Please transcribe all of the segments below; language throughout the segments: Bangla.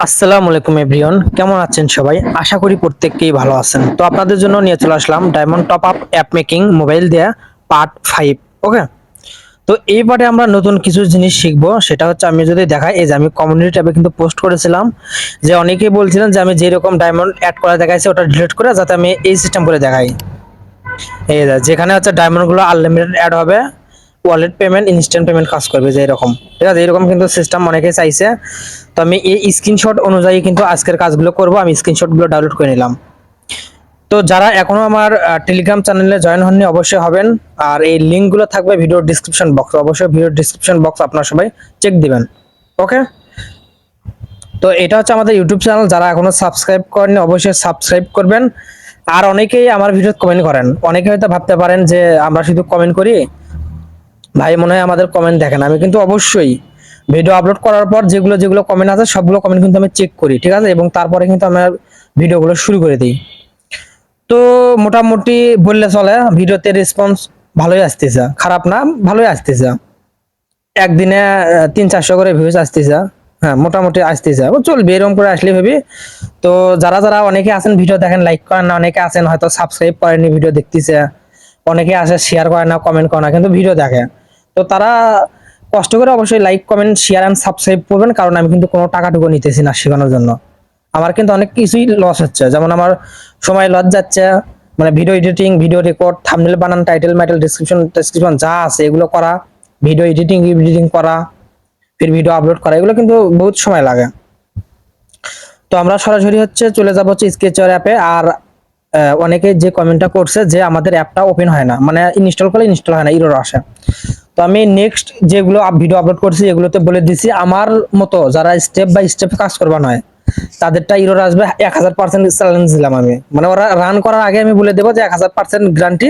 আসসালামু আলাইকুম এভরিওয়ান, কেমন আছেন সবাই? আশা করি প্রত্যেককেই ভালো আছেন। তো আপনাদের জন্য নিয়ে চলে আসলাম diamond top up app making mobile দেয়া পার্ট 5। ওকে, তো এই পার্টে আমরা নতুন কিছু জিনিস শিখবো। সেটা হচ্ছে, আমি যদি দেখাই, এই যে আমি কমিউনিটি ট্যাবে কিন্তু পোস্ট করেছিলাম যে অনেকেই বলছিলেন যে আমি যেরকম ডায়মন্ড অ্যাড করা দেখাইছি ওটা ডিলিট করে যাতে আমি এই সিস্টেম করে দেখাই। এই যে যেখানে হচ্ছে ডায়মন্ড গুলো আনলিমিটেড অ্যাড হবে, ওয়ালেট পেমেন্ট, ইনস্ট্যান্ট পেমেন্ট কাজ করবে, যে এরকম। ঠিক আছে, এরকম কিন্তু সিস্টেম অনেকে চাইছে। তো আমি এই স্ক্রিনশট অনুযায়ী কিন্তু আজকের কাজগুলো করব। আমি স্ক্রিনশট গুলো ডাউনলোড করে নিলাম। তো যারা এখনো আমার টেলিগ্রাম চ্যানেলে জয়েন হননি অবশ্যই হবেন। আর এই লিংক গুলো থাকবে ভিডিওর ডিসক্রিপশন বক্স, অবশ্যই ভিডিওর ডিসক্রিপশন বক্স আপনারা সবাই চেক দিবেন। ওকে, তো এটা হচ্ছে আমাদের ইউটিউব চ্যানেল। যারা এখনো সাবস্ক্রাইব করেননি অবশ্যই সাবস্ক্রাইব করবেন। আর অনেকেই আমার ভিডিও কমেন্ট করেন, অনেকে হয়তো ভাবতে পারেন যে আমরা শুধু কমেন্ট করি, ভাই মনে হয় আমাদের কমেন্ট দেখেন। আমি কিন্তু অবশ্যই ভিডিও আপলোড করার পর যেগুলো যেগুলো কমেন্ট আছে সবগুলো কমেন্ট কিন্তু আমি চেক করি, ঠিক আছে, এবং তারপরে কিন্তু আমার ভিডিওগুলো শুরু করে দিই। তো মোটামুটি বললে চলে, ভিডিওতে রেসপন্স ভালোই আসতেছে, খারাপ না, ভালোই আসতেছে। একদিনে 300-400 করে ভিউজ আসতেছে। হ্যাঁ, মোটামুটি আসতেছে, ও চলবে, এরকম করে আসলে ভাবি। তো যারা যারা অনেকে আছেন ভিডিও দেখেন লাইক করেন না, অনেকে আছেন হয়তো সাবস্ক্রাইব করেননি ভিডিও দেখতেছে, অনেকে আসে শেয়ার করে না, কমেন্ট করে না, কিন্তু ভিডিও দেখে। তো তারা কষ্ট করে অবশ্যই like, comment, share and subscribe করবেন, কারণ আমি কিন্তু কোনো টাকাটুকু নিতেছি না শেখানোর জন্য। আমার কিন্তু অনেক কিছুই লস হচ্ছে, যেমন আমার সময় লস যাচ্ছে, মানে video editing, video record, thumbnail বানান, টাইটেল মাইটেল, ডেসক্রিপশন যা আছে এগুলো করা, ভিডিও এডিটিং করা, ফির ভিডিও আপলোড করা, এগুলো কিন্তু বহুত সময় লাগে। তো আমরা সরাসরি হচ্ছে চলে যাব হচ্ছে স্কেচার অ্যাপে। আর অনেকে যে কমেন্টটা করছে যে আমাদের অ্যাপটা ওপেন হয় না, মানে ইনস্টল করলে ইনস্টল হয় না, এরর আসে। তো আমি নেক্সট যেগুলো ভিডিও আপলোড করছি এগুলোতে বলে দিছি, আমার মতো যারা স্টেপ বাই স্টেপ কাজ করবা নয় তাদেরটা এরর আসবে। 1000% চ্যালেঞ্জ দিলাম আমি, মানে ওরা রান করার আগে আমি বলে দেবো যে 1000% গ্যারান্টি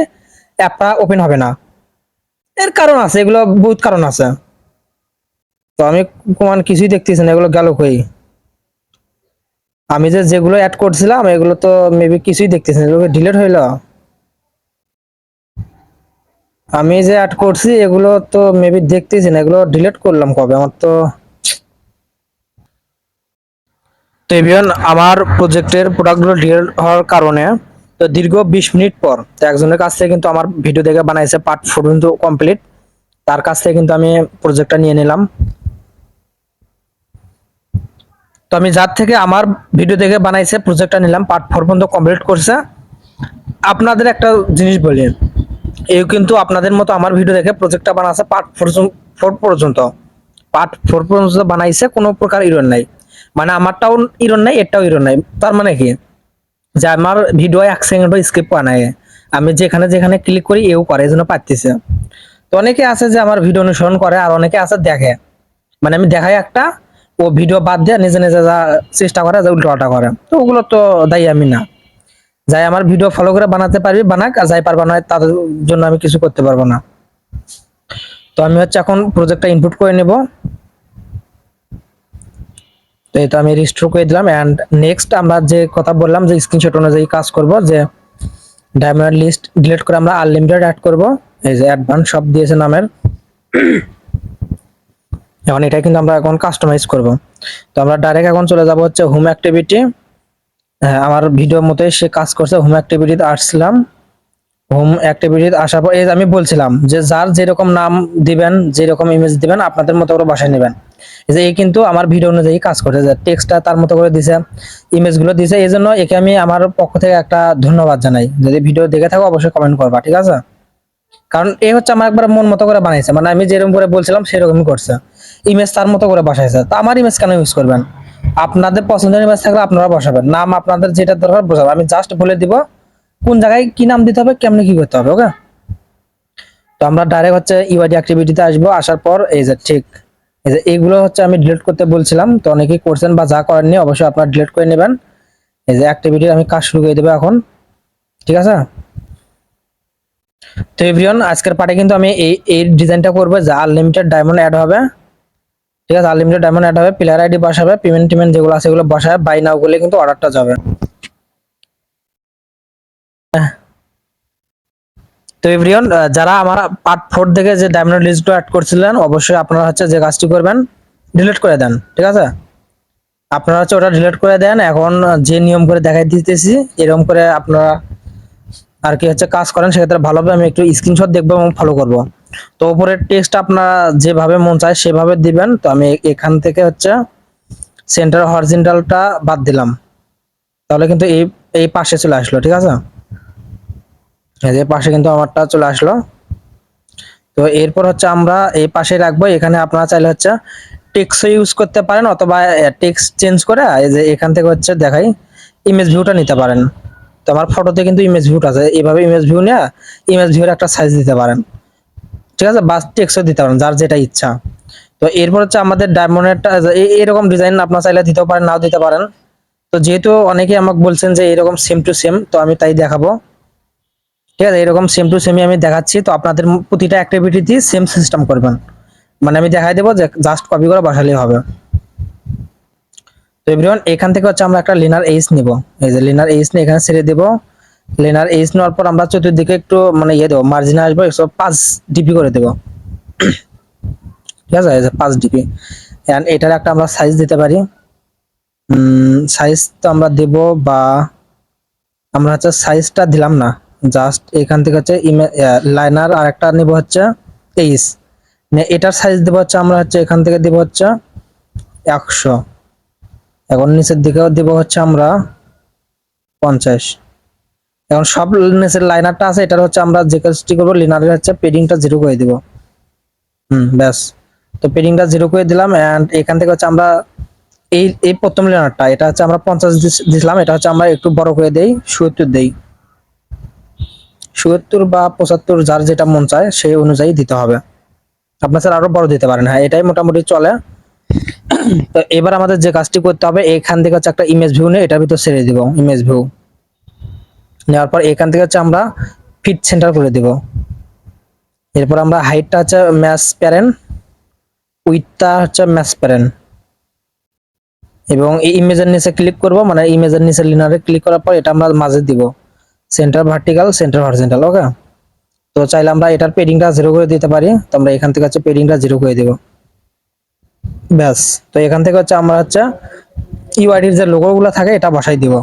অ্যাপটা ওপেন হবে না। এর কারণ আছে, এগুলো বহুত কারণ আছে। তো আমি মানে কিছুই দেখতেছি না, এগুলো গেল কই। আমি যে যেগুলো অ্যাড করছিলাম এগুলো তো মেবি কিছুই দেখতেছি না, এগুলো ডিলিট হইলো। আমি যে অ্যাড করছি এগুলো তো মেবি দেখতেছি না, এগুলো ডিলিট করলাম কবে আমার তো। তো এভিয়ান, আমার প্রজেক্টের প্রোডাক্টগুলো ডিলিট হওয়ার কারণে তো দীর্ঘ 20 মিনিট পর তো একজনের কাছ থেকে কিন্তু আমার ভিডিও দেখে বানাইছে পার্ট 4 কিন্তু কমপ্লিট। তার কাছ থেকে কিন্তু আমি প্রজেক্টটা নিয়ে নিলাম। তো আমি যার থেকে আমার ভিডিও দেখে বানাইছে প্রজেক্টটা নিলাম, পার্ট 4 পর্যন্ত কমপ্লিট করছে। আপনাদের একটা জিনিস বলি, এই কিন্তু আপনাদের মতো আমার ভিডিও দেখে প্রজেক্টটা বানাচ্ছে পার্ট 4 পর্যন্ত। পার্ট 4 পর্যন্ত বানাইছে, কোনো প্রকার ইরর নাই। মানে আমারটাও ইরর নাই, এটাও ইরর নাই। তার মানে কি, যে আমার ভিডিও 1 সেকেন্ডও স্কিপ করা নাই। আমি যেখানে যেখানে ক্লিক করি এও করে, এই জন্য পারতেছে। তো অনেকে আছে যে আমার ভিডিও অনুসরণ করে, আর অনেকে আছে দেখে, মানে আমি দেখাই একটা, ও ভিডিও বাদ দিয়ে নিজে নিজে যা চেষ্টা করে, যা উল্টোপাল্টা করে। তো ওগুলো তো দায়ী আমি না। যাই আমার ভিডিও ফলো করে বানাতে পারবি বানাক, আর যাই পারবা না তাদের জন্য আমি কিছু করতে পারবো না। তো আমি হচ্ছে এখন প্রজেক্টটা ইনপুট করে নেব। তো এটা আমি রিস্টোর করে দিলাম। এন্ড নেক্সট আমরা যে কথা বললাম যে স্ক্রিনশট অনুযায়ী কাজ করব, যে ডায়মন্ড লিস্ট ডিলিট করে আমরা আনলিমিটেড অ্যাড করব। এই যে অ্যাডভান্স সব দিয়েছে নামের। এখন এটা কিন্তু আমরা এখন কাস্টমাইজ করব। তো আমরা ডাইরেক্ট এখন চলে যাব হচ্ছে হোম অ্যাক্টিভিটি। আমার ভিডিওর মতোই সে কাজ করছে, হোম অ্যাক্টিভিটিতে আসছিলাম। হোম অ্যাক্টিভিটিতে আসার পর এই আমি বলছিলাম যে যার যেরকম নাম দিবেন, যেরকম ইমেজ দিবেন আপনাদের মতো করে বসায় নেবেন। এই যে এই কিন্তু আমার ভিডিও অনুযায়ী কাজ করছে, যে টেক্সটটা তার মতো করে দিছে, ইমেজগুলো দিছে। এই জন্য একে আমি আমার পক্ষ থেকে একটা ধন্যবাদ জানাই। যদি ভিডিও দেখে থাকো অবশ্যই কমেন্ট করবা, ঠিক আছে? কারণ এই হচ্ছে আমার একবার মন মতো করে বানাইছে, মানে আমি যেরকম করে বলছিলাম সেরকমই করছে। ইমেজ তার মতো করে বসাইছে, তো আমার ইমেজ কেন ইউজ করবেন? আপনাদের পছন্দের ইমেজ থাকলে আপনারা বসাবেন, নাম আপনাদের যেটা দরকার বসাবেন। আমি জাস্ট বলে দিব কোন জায়গায় কি নাম দিতে হবে, কেমনে কি করতে হবে। ওকে, তো আমরা ডাইরেক্ট হচ্ছে ইউআইডি অ্যাক্টিভিটিতে আসবো। আসার পর এই যে ঠিক এই যে এইগুলো হচ্ছে আমি ডিলিট করতে বলছিলাম, তো অনেকেই করছেন বা যা করেননি অবশ্যই আপনারা ডিলিট করে নেবেন। এই যে অ্যাক্টিভিটি আমি কাজ শুরু করে দেবো এখন, ঠিক আছে? তো এভরিওয়ান, আজকের পার্টে কিন্তু আমি এই ডিজাইনটা করবো যে আনলিমিটেড ডায়মন্ড অ্যাড হবে, ঠিক আছে? আনলিমিটেড ডায়মন্ড অ্যাড হবে, প্লেয়ার আইডি বসাবে, পেমেন্ট যেগুলো আছে এগুলো বসাবে, বাই নাও করলে কিন্তু অর্ডারটা যাবে। তো এভরিওয়ান, যারা আমার পার্ট 4 থেকে যে ডায়মন্ড লিস্টগুলো অ্যাড করছিলেন অবশ্যই আপনারা হচ্ছে যে কাজটি করবেন, ডিলিট করে দেন, ঠিক আছে? আপনারা হচ্ছে ওটা ডিলিট করে দেন। এখন যে নিয়ম করে দেখাই দিতেছি এরকম করে আপনারা আর কি হচ্ছে কাজ করেন, সেক্ষেত্রে ভালো হবে। আমি একটু স্ক্রিনশট দেখবো এবং ফলো করব। তো উপরের টেক্সট আপনারা যেভাবে মন চায় সেভাবে দিবেন। তো আমি এখান থেকে হচ্ছে সেন্টার হরিজন্টালটা বাদ দিলাম, তাহলে কিন্তু এই এই পাশে চলে আসলো, ঠিক আছে। এই যে পাশে কিন্তু আমারটা চলে আসলো। তো এরপর হচ্ছে আমরা এই পাশে রাখবো। এখানে আপনারা চাইলে হচ্ছে টেক্সট ইউজ করতে পারেন, অথবা টেক্সট চেঞ্জ করে এই যে এখান থেকে হচ্ছে দেখাই ইমেজ ভিউটা নিতে পারেন। তো আমার ফটোতে কিন্তু ইমেজ ভিউটা আছে, এইভাবে ইমেজ ভিউ নিয়ে ইমেজ ভিউর একটা সাইজ দিতে পারেন, ঠিক আছে। বা টেক্সটও দিতে পারেন, যার যেটা ইচ্ছা। তো এরপর হচ্ছে আমাদের ডায়মন্ডেরটা এরকম ডিজাইন আপনারা চাইলে দিতেও পারেন, নাও দিতে পারেন। তো যেহেতু অনেকে আমাকে বলছেন যে এরকম সেম টু সেম, তো আমি তাই দেখাবো, ঠিক আছে। এরকম সেম টু সেমই আমি দেখাচ্ছি। তো আপনাদের প্রতিটা অ্যাক্টিভিটি সেম সিস্টেম করবেন, মানে আমি দেখাই দেবো যে জাস্ট কপি করে বসালেই হবে। তো এভরিওয়ান, এখান থেকে হচ্ছে আমরা একটা লিনার এইচ নিব। এই যে লিনার এইচ নিয়ে এখানে ছেড়ে দেব। লিনার এইচ নেওয়ার পর আমরা চতুর্দিকে একটু মানে ইয়ে দেবো, মার্জিনে আসবো 105 ডিপি করে দেবো, ঠিক আছে। এই যে 5 ডিপি। এন্ড এটার একটা আমরা সাইজ দিতে পারি। সাইজ তো আমরা দেব, বা আমরা হচ্ছে সাইজটা দিলাম না, জাস্ট এখান থেকে হচ্ছে লাইনার আর একটা নিব হচ্ছে এইচ, এটার সাইজ দেবো হচ্ছে আমরা হচ্ছে এখান থেকে দেবো হচ্ছে 100। এখন নিচের দিকেও দেব হচ্ছে আমরা 50। এখন সব নিচের লাইনারটা আছে, এটার হচ্ছে আমরা যে কাজটি করবো, লিনারের হচ্ছে পেডিংটা 0 করে দিব। ব্যাস। তো পেডিংটা 0 করে দিলাম। এন্ড এখান থেকে হচ্ছে আমরা এই এই প্রথম লিনারটা, এটা হচ্ছে আমরা 50 দিলাম, এটা হচ্ছে আমরা একটু বড় করে দেই, 70 দেই। 70 বা 75 যার যেটা মন চায় সেই অনুযায়ী দিতে হবে। আপনার স্যার আরো বড় দিতে পারেন, হ্যাঁ এটাই মোটামুটি চলে। তো এবার আমাদের যে কাজটি করতে হবে, এখান থেকে হচ্ছে একটা ইমেজ ভিউ নিয়ে এটার ভিতর ছেড়ে দিব। ইমেজ ভিউ নেওয়ার পর এখান থেকে হচ্ছে আমরা ফিট সেন্টার করে দিব। এরপর আমরা হাইটটা হচ্ছে ম্যাচ প্যারেন্ট, উইথটা হচ্ছে ম্যাচ প্যারেন্ট, এবং এই ইমেজের নিচে ক্লিক করব, মানে ইমেজের নিচে লিনারে ক্লিক করার পর এটা আমরা মাঝে দিব, সেন্টার ভার্টিক্যাল, সেন্টার হরিজন্টাল, ওকে। তো চাইলে আমরা এটার পেডিংটা 0 করে দিতে পারি। তো আমরা এখান থেকে হচ্ছে পেডিংটা 0 করে দিব, ব্যাস। তো এখান থেকে হচ্ছে আমরা হচ্ছে ইউআইডির যে লোগোগুলো থাকে এটা বসাই দিব,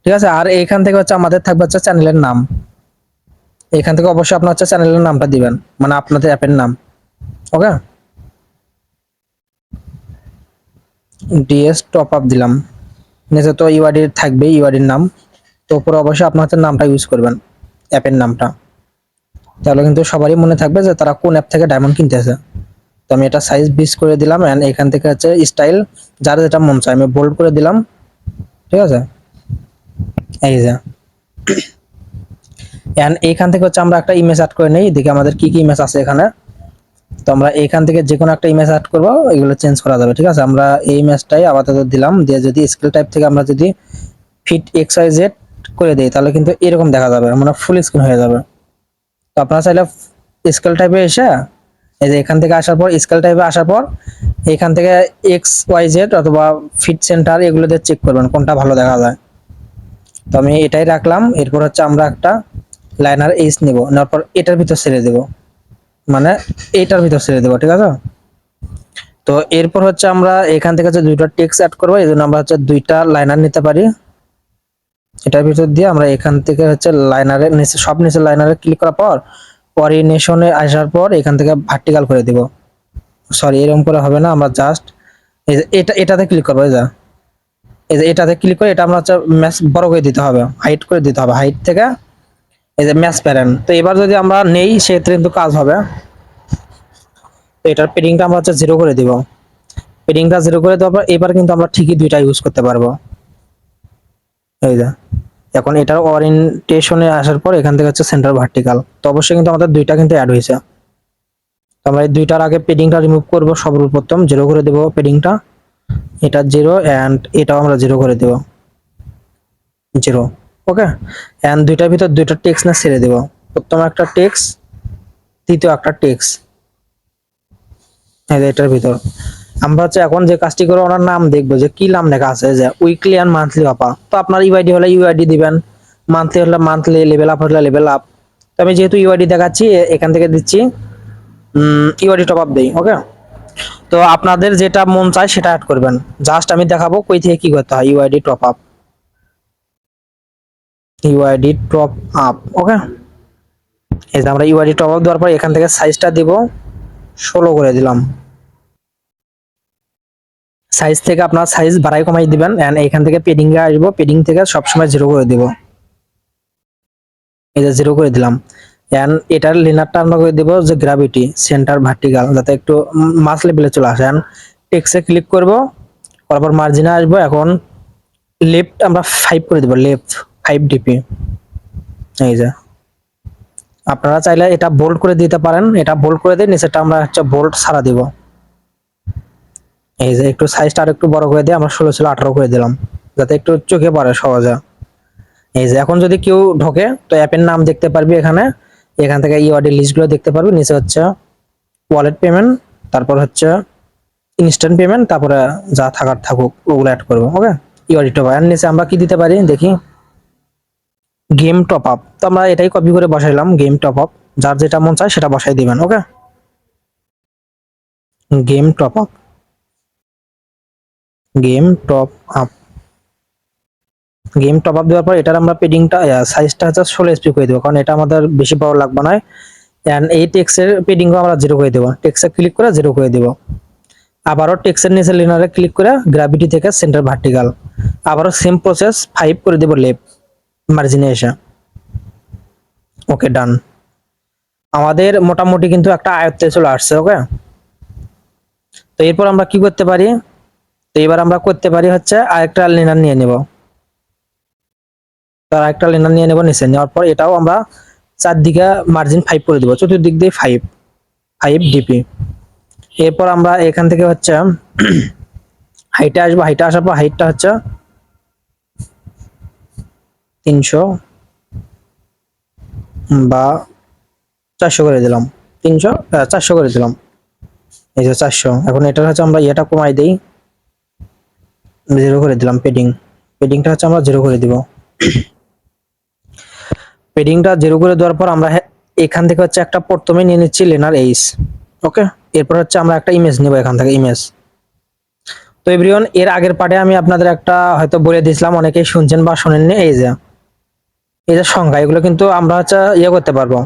ঠিক আছে। আর এইখান থেকে হচ্ছে আমাদের থাকবে হচ্ছে চ্যানেলের নাম। এখান থেকে অবশ্যই আপনার হচ্ছে চ্যানেলের নামটা দিবেন, মানে আপনাদের অ্যাপের নাম, ওকে। ডিএস টপ আপ দিলাম। নিচে তো ইউআইডি থাকবে, ইউআইডির নাম। তো উপরে অবশ্যই আপনার হচ্ছে নামটা ইউজ করবেন, অ্যাপের নামটা, তাহলে কিন্তু সবারই মনে থাকবে যে তারা কোন অ্যাপ থেকে ডায়মন্ড কিনতেছে। তো আমি এটা সাইজ 20 করে দিলাম। এন্ড এখান থেকে হচ্ছে স্টাইল যার যেটা মন চায় আমি বোল্ড করে দিলাম, ঠিক আছে। এই যে এন্ড এইখান থেকে হচ্ছে আমরা একটা ইমেজ অ্যাড করে নেই, দেখি আমাদের কি কি ইমেজ আছে এখানে। তো আমরা এখান থেকে যে কোনো একটা ইমেজ অ্যাড করবো, এগুলো চেঞ্জ করা যাবে, ঠিক আছে। আমরা এই ইমেজটাই আপাতত দিলাম, দিয়ে যদি স্কেল টাইপ থেকে আমরা যদি ফিট এক্স ওয়াই জেড করে দিই, তাহলে কিন্তু এরকম দেখা যাবে, মানে ফুল স্ক্রিন হয়ে যাবে। তো আপনারা চাইলে স্কেল টাইপে এসে এই যে এখান থেকে আসার পর, স্কেল টাইপে আসার পর এখান থেকে এক্স ওয়াই জেড অথবা ফিট সেন্টার এগুলো দিয়ে চেক করবেন কোনটা ভালো দেখা যায়। তো আমি এটাই রাখলাম। এরপর হচ্ছে আমরা একটা লাইনার এইচ নিব, নেওয়ার পর এটার ভিতর ছেড়ে দেব, মানে এইটার ভিতর ছেড়ে দেবো, ঠিক আছে। তো এরপর হচ্ছে আমরা এখান থেকে হচ্ছে দুইটা টেক্সট অ্যাড করবো, এই জন্য আমরা হচ্ছে দুইটা লাইনার নিতে পারি। এটার ভিতর দিয়ে আমরা এখান থেকে হচ্ছে লাইনারের নিচে, সব নিচে লাইনারে ক্লিক করার পর অরিনেশনে আসার পর এখান থেকে ভার্টিক্যাল করে দিব। সরি, এরকম করে হবে না, আমরা জাস্ট এই যে এটাতে ক্লিক করবো। এই যে এটাতে ক্লিক করে এটা আমরা হচ্ছে ম্যাচ বড় করে দিতে হবে, হাইট করে দিতে হবে, হাইট থেকে এই যে ম্যাচ প্যারেন্ট। তো এবার যদি আমরা নেই সেক্ষেত্রে কিন্তু কাজ হবে। তো এটার পেডিংটা আমরা হচ্ছে 0 করে দিব। পেডিংটা 0 করে দেওয়ার পর এবার কিন্তু আমরা ঠিকই দুইটা ইউজ করতে পারবো। এই যে এখন এটার ওরিয়েন্টেশনে আসার পর এখান থেকে হচ্ছে সেন্টার ভার্টিক্যাল। তো অবশ্যই কিন্তু আমাদের দুইটা কিন্তু অ্যাড হয়েছে। তো আমরা এই দুইটার আগে পেডিংটা রিমুভ করব, সর্বপ্রথম 0 করে দেব পেডিংটা, এটা 0 এন্ড এটাও আমরা 0 করে দেব, 0, ওকে। এন্ড দুইটার ভিতর দুইটা টেক্সট না ছেড়ে দেব, প্রথম একটা টেক্সট, দ্বিতীয় একটা টেক্সট, এই যে এটার ভিতর আমরা হচ্ছে এখন যে কাজটি করে ওনার নাম দেখবো যে কি নাম লেখা আছে, যে উইকলি এন্ড মান্থলি অফার। তো আপনার ইউআইডি হলে ইউআইডি দিবেন, মান্থলি হলে মান্থলি, লেভেল আপ হলে লেভেল আপ। তো আমি যেহেতু ইউআইডি দেখাচ্ছি এখান থেকে দিচ্ছি ইউআইডি টপ আপ দেই, ওকে। তো আপনাদের যেটা মন চায় সেটা অ্যাড করবেন। জাস্ট আমি দেখাবো কই থেকে কি করতে হয়। UID top up, UID top up, okay. এই যে আমরা ইউআইডি টপ আপ দেওয়ার পর এখান থেকে সাইজটা দিব 16 করে দিলাম। সাইজ থেকে আপনার সাইজ বাড়াই কমাই দিবেন, এন্ড এখান থেকে পেডিং এ আসবো, পেডিং থেকে সবসময় 0 করে দিব। এই যে 0 করে দিলাম। এন্ড এটার লিনারটা আমরা করে দিব যে গ্র্যাভিটি সেন্টার ভার্টিক্যাল, যাতে একটু মাস লেভেলে চলে আসে। এন্ড টেক্সটে ক্লিক করব, তারপর মার্জিনে আসবো। এখন লেফট আমরা 5 করে দিব, লেফট 5 ডিপি। এই যে আপনারা চাইলে এটা বোল্ড করে দিতে পারেন, এটা বোল্ড করে দিয়ে নিচেটা আমরা হচ্ছে বোল্ড ছাড়া দিব। এই যে একটু সাইজটা আর একটু বড় করে দিয়ে আমরা 16 ছিল 18 করে দিলাম, যাতে একটু চোখে পড়ে সহজে। এই যে এখন যদি কেউ ঢোকে তো অ্যাপের নাম দেখতে পারবি এখানে, এখান থেকে ইউআরডি লিস্টগুলো দেখতে পারবি। নিচে হচ্ছে ওয়ালেট পেমেন্ট, তারপর হচ্ছে ইনস্ট্যান্ট পেমেন্ট, তারপরে যা থাকার থাকুক ওগুলো অ্যাড করবো, ওকে। ইউআরডি টপ আপ নিচে আমরা কি দিতে পারি দেখি, গেম টপ আপ। তো আমরা এটাই কপি করে বসাইলাম, গেম টপ আপ। যার যেটা মন চায় সেটা বসাই দিবেন, okay. Game top up, game top up, game top up দেওয়ার পর এটার আমরা পেডিংটা সাইজটা হচ্ছে 16 এসপি করে দেবো, কারণ এটা আমাদের বেশি বড় লাগবে না। এন্ড এই টেক্সের পেডিংও আমরা 0 করে দেবো, টেক্সে ক্লিক করে 0 করে দেবো। আবারও টেক্সের নিচে লিনারে ক্লিক করে গ্র্যাভিটি থেকে সেন্টার ভার্টিক্যাল, আবারও সেম প্রসেস 5 করে দেবো লেফট মার্জিনে এসে, ওকে ডান। আমাদের মোটামুটি কিন্তু একটা আয়ত্তে চলে আসছে, ওকে। তো এরপর আমরা কি করতে পারি, তো এবার আমরা করতে পারি হচ্ছে আরেকটা লিনার নিয়ে নেব, তার একটা লিনার নিয়ে নেব। নিচে নেওয়ার পর এটাও আমরা চারদিকে মার্জিন 5 করে দেবো, চতুর্দিক দিয়ে 5 ডিপি। এরপর আমরা এখান থেকে হচ্ছে হাইটে আসবো, হাইটে আসার পর হাইটটা হচ্ছে 300 বা 400 করে দিলাম, 400 করে দিলাম। এই যে 400। এখন এটা হচ্ছে আমরা এটা কমাই দেই, 0 করে দিলাম। পেডিংটা হচ্ছে আমরা 0 করে দিব। পেডিংটা 0 করে দেওয়ার পর আমরা এখান থেকে হচ্ছে একটা প্রথমে নিয়ে নিচ্ছি লেনার এইস, ওকে। এরপর হচ্ছে আমরা একটা ইমেজ নিব এখান থেকে, ইমেজ। তো এভরিওয়ান, এর আগের পার্টে আমি আপনাদের একটা হয়তো বলে দিয়েছিলাম, অনেকেই শুনছেন বা শোনেননি। এই যে সংখ্যা, এগুলো কিন্তু আমরা হচ্ছে ইয়ে করতে পারবো,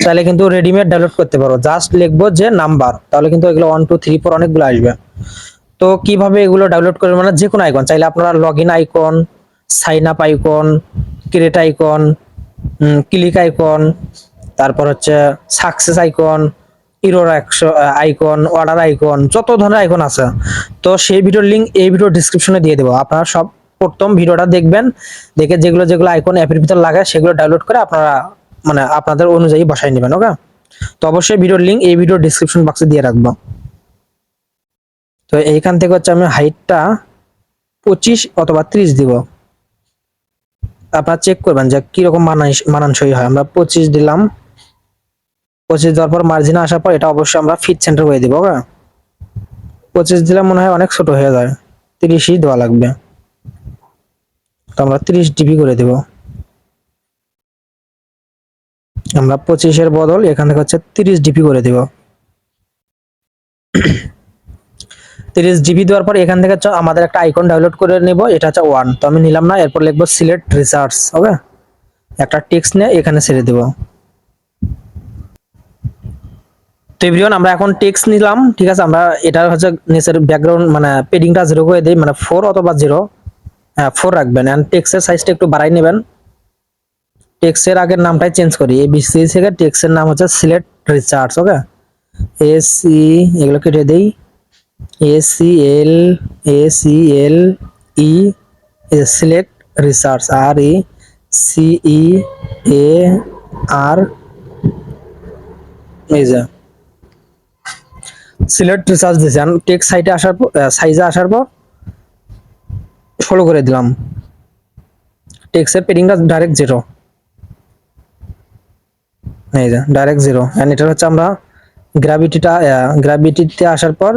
তাহলে কিন্তু রেডিমেড ডাউনলোড করতে পারবো। জাস্ট লিখবো যে নাম্বার, তাহলে কিন্তু এগুলো 1 2 3 4 অনেকগুলো আসবে। তো কিভাবে এগুলো ডাউনলোড করবেন, মানে যে কোনো আইকন চাইলে আপনারা, log in icon, sign up icon, create icon, click icon, তারপর হচ্ছে success icon, error icon, order icon, যত ধরনের আইকন আছে। তো সেই ভিডিওর লিঙ্ক এই ভিডিও ডিসক্রিপশনে দিয়ে দেবো। আপনারা সব প্রথম ভিডিওটা দেখবেন, দেখে যেগুলো যেগুলো আইকন অ্যাপের ভিতর লাগায় সেগুলো ডাউনলোড করে আপনারা মানে আপনাদের অনুযায়ী বসাই নেবেন, ওকে। তো অবশ্যই ভিডিওর লিঙ্ক এই ভিডিও ডিসক্রিপশন বক্সে দিয়ে রাখবো। তো এইখান থেকে হচ্ছে আমি হাইটটা 25 অথবা 30 দিব, আপনারা চেক করবেন যে কিরকম মানানসই হয়। আমরা 25 দিলাম। 25 দেওয়ার পর মার্জিনে আসার পর এটা অবশ্যই আমরা ফিট সেন্টার করে দিব, ওকে। 25 দিলে মনে হয় অনেক ছোট হয়ে যায়, 30ই দেওয়া লাগবে। তো আমরা 30 ডিবি করে দেব। আমরা 25-এর বদল এখান থেকে হচ্ছে 30 ডিবি করে দিব। 30 জিবি দেওয়ার পর এখান থেকে আমাদের একটা আইকন ডাউনলোড করে নিব, এটা হচ্ছে 1। তো আমি নিলাম না। এরপর লিখবো সিলেক্ট রিসার্চ, ওকে। একটা টেক্সট নিয়ে এখানে ছেড়ে দেব। তো এভরিওয়ান, আমরা এখন টেক্সট নিলাম, ঠিক আছে। আমরা এটা হচ্ছে নিচের ব্যাকগ্রাউন্ড মানে পেডিংটা 0 করে দেই, মানে 4 অথবা 0, হ্যাঁ 4 রাখবেন। এন্ড টেক্সটের সাইজটা একটু বাড়াই নেবেন। টেক্সটের আগের নামটাই চেঞ্জ করি, এবিসি থেকে টেক্সটের নাম হচ্ছে সিলেক্ট রিসার্চ, ওকে। এসি এগুলো কেটে দেই, এসিএল, এসিএল ই, সিলেক্ট রিসার্চ, আর ই সিই এ আর, এই যে সিলেক্ট রিসার্চ দিয়েছি। টেক্সট সাইটে আসার পর, সাইজে আসার পর 16 করে দিলাম। টেক্সটের পেডিংটা ডাইরেক্ট 0, এই যে ডাইরেক্ট 0। এন্ড এটা হচ্ছে আমরা গ্র্যাভিটিতে আসার পর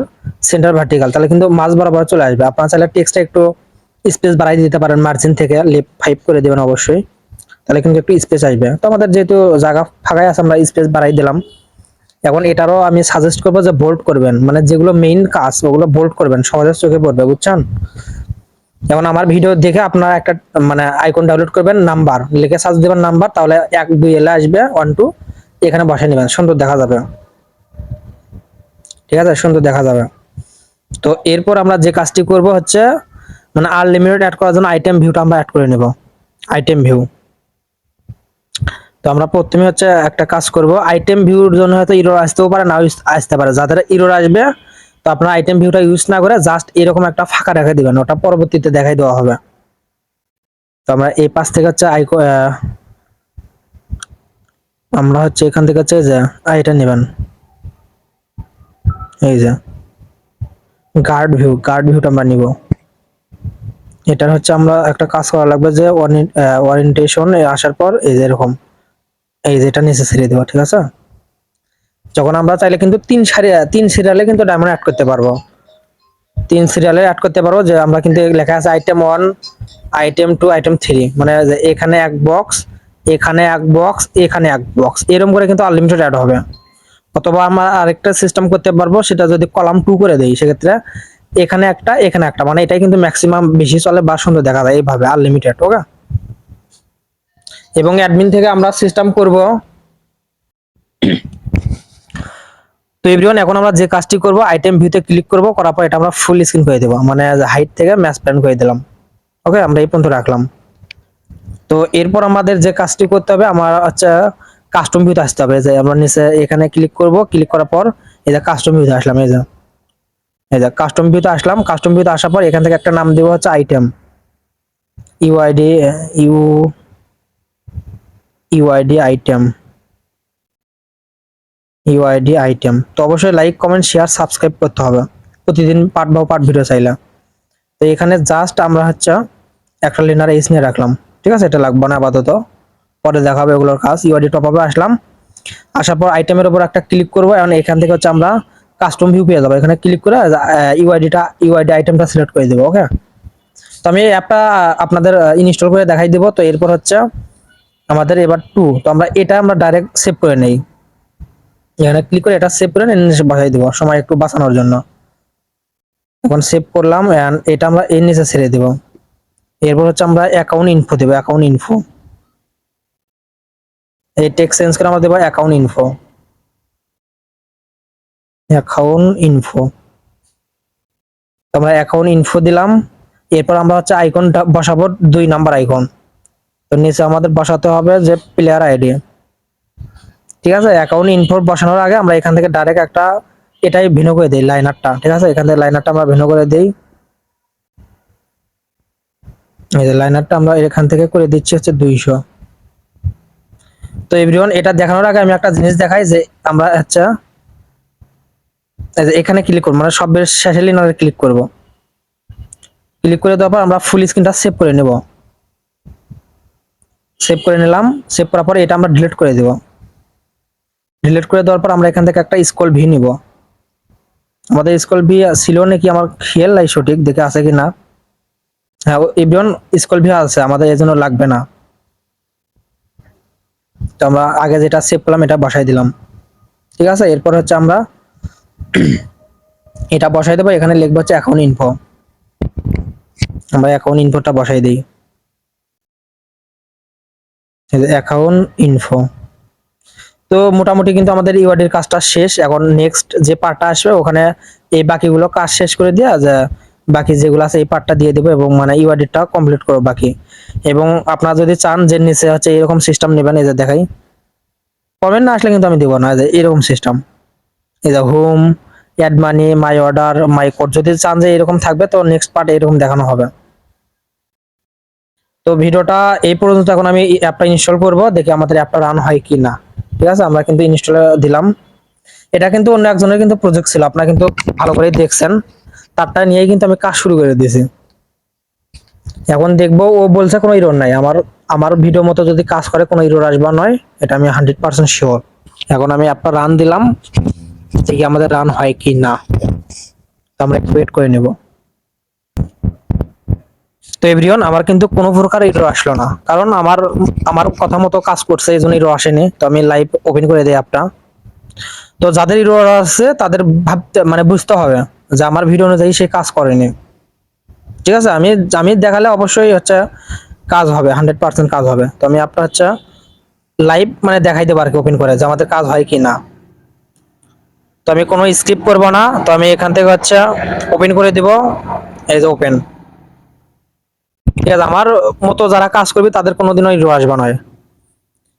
সেন্টার ভার্টিক্যাল, তাহলে কিন্তু মাঝ বরাবর চলে আসবে। আপনারা চাইলে টেক্সটটা একটু স্পেস বাড়াই দিতে পারেন, মার্জিন থেকে লেফট 5 করে দেবেন অবশ্যই, তাহলে কিন্তু একটু স্পেস আসবে। তো আমাদের যেহেতু জায়গা ফাঁকাই আছে আমরা স্পেস বাড়াই দিলাম। এখন এটারও আমি সাজেস্ট করবো যে বোল্ড করবেন, মানে যেগুলো মেইন কাজ ওগুলো বোল্ড করবেন, সমাজের চোখে পড়বে, বুঝছেন? যেমন আমার ভিডিও দেখে আপনারা একটা মানে আইকন ডাউনলোড করবেন, নাম্বার লিখে সার্চ দিবেন নাম্বার, তাহলে 1 2 এলে আসবে 1 2, এখানে বসে নেবেন, সুন্দর দেখা যাবে। ঠিক আছে, সুন্দর দেখা যাবে। তো এরপর আমরা যে কাজটি করব হচ্ছে মানে আনলিমিটেড অ্যাড করার জন্য আইটেম ভিউটা আমরা অ্যাড করে নেব, আইটেম ভিউ। তো আমরা প্রথমে হচ্ছে একটা কাজ করব, আইটেম ভিউর জন্য হয়তো এরর আসতেও পারে, না আসতে পারে। যাদের এরর আসবে তো আপনারা আইটেম ভিউটা ইউজ না করে জাস্ট এরকম একটা ফাঁকা রেখে দিবেন, ওটা পরবর্তীতে দেখাই দেওয়া হবে। তো আমরা এই পাশ থেকে হচ্ছে আমরা হচ্ছে এখান থেকে হচ্ছে যে এটা নেবেন, এই যে গার্ড ভিউটা আমরা নিব। এটার হচ্ছে আমরা একটা কাজ করা লাগবে যে ওরিয়েন্টেশন আসার পর এই যে এরকম, এই যে এটা নিচে ছেড়ে দেবো, ঠিক আছে? যখন আমরা চাইলে কিন্তু 3 সিরিয়ালে কিন্তু ডায়মন্ড অ্যাড করতে পারবো, 3 সিরিয়ালে অ্যাড করতে পারবো। যে আমরা কিন্তু লেখা আছে আইটেম 1, আইটেম 2, আইটেম 3, মানে যে এখানে 1 বক্স, এখানে 1 বক্স, এখানে 1 বক্স, এরকম করে কিন্তু আনলিমিটেড অ্যাড হবে। অথবা আমরা আরেকটা সিস্টেম করতে পারবো, সেটা যদি কলাম 2 করে দেই, সেক্ষেত্রে এখানে একটা, এখানে একটা, মানে এটাই কিন্তু ম্যাক্সিমাম বেশি চলে বা সুন্দর দেখা যায় এইভাবে আনলিমিটেড। ওকে, এবং অ্যাডমিন থেকে আমরা সিস্টেম করব। তো এভরিওয়ান, এখন আমরা যে কাজটি করব, আইটেম ভিউতে ক্লিক করব, করার পর এটা আমরা ফুল স্ক্রিন করে দেব, মানে হাইট থেকে ম্যাচ প্যান করে দিলাম। ওকে, আমরা এই পর্যন্ত রাখলাম। তো এরপর আমাদের যে কাজটি করতে হবে, আমার আচ্ছা কাস্টম ভিউতে আসতে হবে। যে আমরা নিচে এখানে ক্লিক করব, ক্লিক করার পর এই যে কাস্টম ভিউতে আসলাম, এই যে কাস্টম ভিউতে আসলাম। কাস্টম ভিউতে আসার পর এখান থেকে একটা নাম দেব হচ্ছে item, UID, UID item, UID item. তো অবশ্যই লাইক কমেন্ট শেয়ার সাবস্ক্রাইব করতে হবে প্রতিদিন পার্ট বাই পার্ট ভিডিও চাইলে। তো এখানে জাস্ট আমরা হচ্ছে একটা লিনার এস নিয়ে রাখলাম, ঠিক আছে? এটা লাগবে না আপাতত, পরে দেখাবে এগুলোর কাজ। ইউআইডি টপ আপে আসলাম, আসার পর আইটেমের উপর একটা ক্লিক করবো। এখন এখান থেকে হচ্ছে আমরা কাস্টম ভিউ পেয়ে যাবো, এখানে ক্লিক করে ইউআইডি আইটেমটা সিলেক্ট করে দেবো। ওকে, তো আমি অ্যাপটা আপনাদের ইনস্টল করে দেখাই দেবো। তো এরপর হচ্ছে আমাদের এবার 2, তো আমরা ডাইরেক্ট সেভ করে নেই, এখানে ক্লিক করে এটা সেভ করে নিচে বসাই দেবো, সময় একটু বাঁচানোর জন্য। এখন সেভ করলাম, এটা আমরা এর নিচে ছেড়ে দেবো। এরপর হচ্ছে আমরা অ্যাকাউন্ট ইনফো দেবো, অ্যাকাউন্ট ইনফো, এই টেক্সট চেঞ্জ করে আমরা দেবো অ্যাকাউন্ট ইনফো, অ্যাকাউন্ট ইনফো। আমরা অ্যাকাউন্ট ইনফো দিলাম। এরপর আমরা হচ্ছে আইকনটা বসাবো 2 নাম্বার আইকন। তো নিচে আমাদের বসাতে হবে যে প্লেয়ার আইডি, ঠিক আছে? অ্যাকাউন্ট ইনফো বসানোর আগে আমরা এখান থেকে ডাইরেক্ট একটা এটাই ভিন্ন করে দেই, লাইনারটা, ঠিক আছে? এখান থেকে লাইনারটা আমরা ভিন্ন করে দেই, এই যে লাইনারটা আমরা এখান থেকে করে দিচ্ছি হচ্ছে 200। তো এভরিওয়ান, এটা দেখানোর আগে আমি একটা জিনিস দেখাই, যে আমরা হচ্ছে এখানে ক্লিক করব, মানে সবের শেষে লিনারে ক্লিক করব। ক্লিক করে দেওয়ার পর আমরা ফুল স্ক্রিনটা সেভ করে নেব, সেভ করে নিলাম। সেভ করার পর এটা আমরা ডিলিট করে দেব। ডিলিট করে দেওয়ার পর আমরা এখান থেকে একটা স্ক্রল ভি নিব। আমাদের স্ক্রল ভি ছিল নাকি আমার খেয়াল নাই সঠিক, দেখে আছে কিনা। হ্যাঁ, এভরিওয়ান স্ক্রল ভি আছে, আমাদের এর জন্য লাগবে না। তো আমরা আগে যেটা সেভ করলাম এটা বসাই দিলাম, ঠিক আছে? এরপর হচ্ছে আমরা এটা বসাই দেবো, এখানে লিখবো হচ্ছে অ্যাকাউন্ট ইনফো, আমরা অ্যাকাউন্ট ইনফোটা বসাই দিই, অ্যাকাউন্ট ইনফো। তো মোটামুটি কিন্তু আমাদের ইউআইডির কাজটা শেষ। এখন নেক্সট যে পার্টটা আসবে, ওখানে এই বাকিগুলো কাজ শেষ করে দেওয়া যে বাকি যেগুলো আছে এই পার্টটা দিয়ে দেবো, এবং মানে ইউআইডিটা কমপ্লিট করবো বাকি। এবং আপনারা যদি চান যে নিচে হচ্ছে এরকম সিস্টেম নেবেন, এই যে দেখাই, কমেন্ট না আসলে কিন্তু আমি দেবো না, যে এরকম সিস্টেম, এই যে home, add money, my order, my code, যদি চান যে এরকম থাকবে তো নেক্সট পার্ট এরকম দেখানো হবে। তো ভিডিওটা এই পর্যন্ত। এখন আমি অ্যাপটা ইনস্টল করব, দেখি আমাদের অ্যাপটা রান হয় কি না। ঠিক আছে, আমরা কিন্তু ইনস্টল দিলাম। এটা কিন্তু অন্য একজনের কিন্তু প্রজেক্ট ছিল, আপনারা কিন্তু ভালো করে দেখছেন, তারটা নিয়েই কিন্তু আমি কাজ শুরু করে দিয়েছি। এখন দেখবো, ও বলছে কোনো এরর নাই, আমার আমার ভিডিও মতো যদি কাজ করে কোনো এরর আসবা নয়, এটা আমি 100% শিওর। এখন আমি অ্যাপটা রান দিলাম, দেখি আমাদের রান হয় কি না। তো আমরা একটু ওয়েট করে নেব। তো এভরিওয়ান, আমার কিন্তু কোনো প্রকার এরর আসলো না, কারণ আমার আমার কথা মতো কাজ করছে, এই জন্য এরর আসেনি। তো আমি লাইভ ওপেন করে দিই অ্যাপটা, তো যাদের ইরর আছে তাদের ভাবতে মানে বুঝতে হবে যে আমার ভিডিও অনুযায়ী সে কাজ করেনি। ঠিক আছে, আমি আমি দেখালে অবশ্যই হচ্ছে কাজ হবে, 100% কাজ হবে। তো আমি আপনার হচ্ছে লাইভ মানে দেখাইতে পারি ওপেন করে যে আমাদের কাজ হয় কি না। তো আমি কোনো স্ক্রিপ্ট করব না, তো আমি এখান থেকে হচ্ছে ওপেন করে দিব, এই যে ওপেন। ঠিক আছে, আমার মতো যারা কাজ করবে তাদের কোনোদিনও ইরর আসবে না।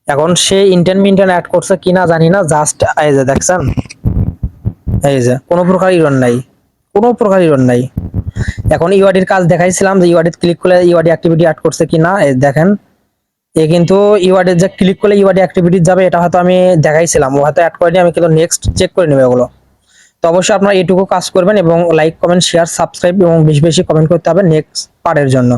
এখন সে ইন্টেন্ট মিন্টেন্ট অ্যাড করছে কিনা জানি না, জাস্ট এই যে দেখছেন, এই যে কোনো প্রকার ইরর নাই, কোনো প্রকার ইরর নাই। এখন ইউআইডির কাজ দেখাইছিলাম যে ইউআইডি ক্লিক করলে ইউআইডি অ্যাক্টিভিটি অ্যাড করছে কিনা, এই দেখেন। এ কিন্তু ইউআইডি যে ক্লিক করলে ইউআইডি অ্যাক্টিভিটি যাবে এটা হয়তো আমি দেখাইছিলাম, ও হয়তো অ্যাড করেনি, আমি কিন্তু নেক্সট চেক করে নেব এগুলো। তো অবশ্যই আপনারা এইটুকু কাজ করবেন এবং লাইক কমেন্ট শেয়ার সাবস্ক্রাইব এবং বেশি বেশি কমেন্ট করতে হবে নেক্সট পার্টের জন্য।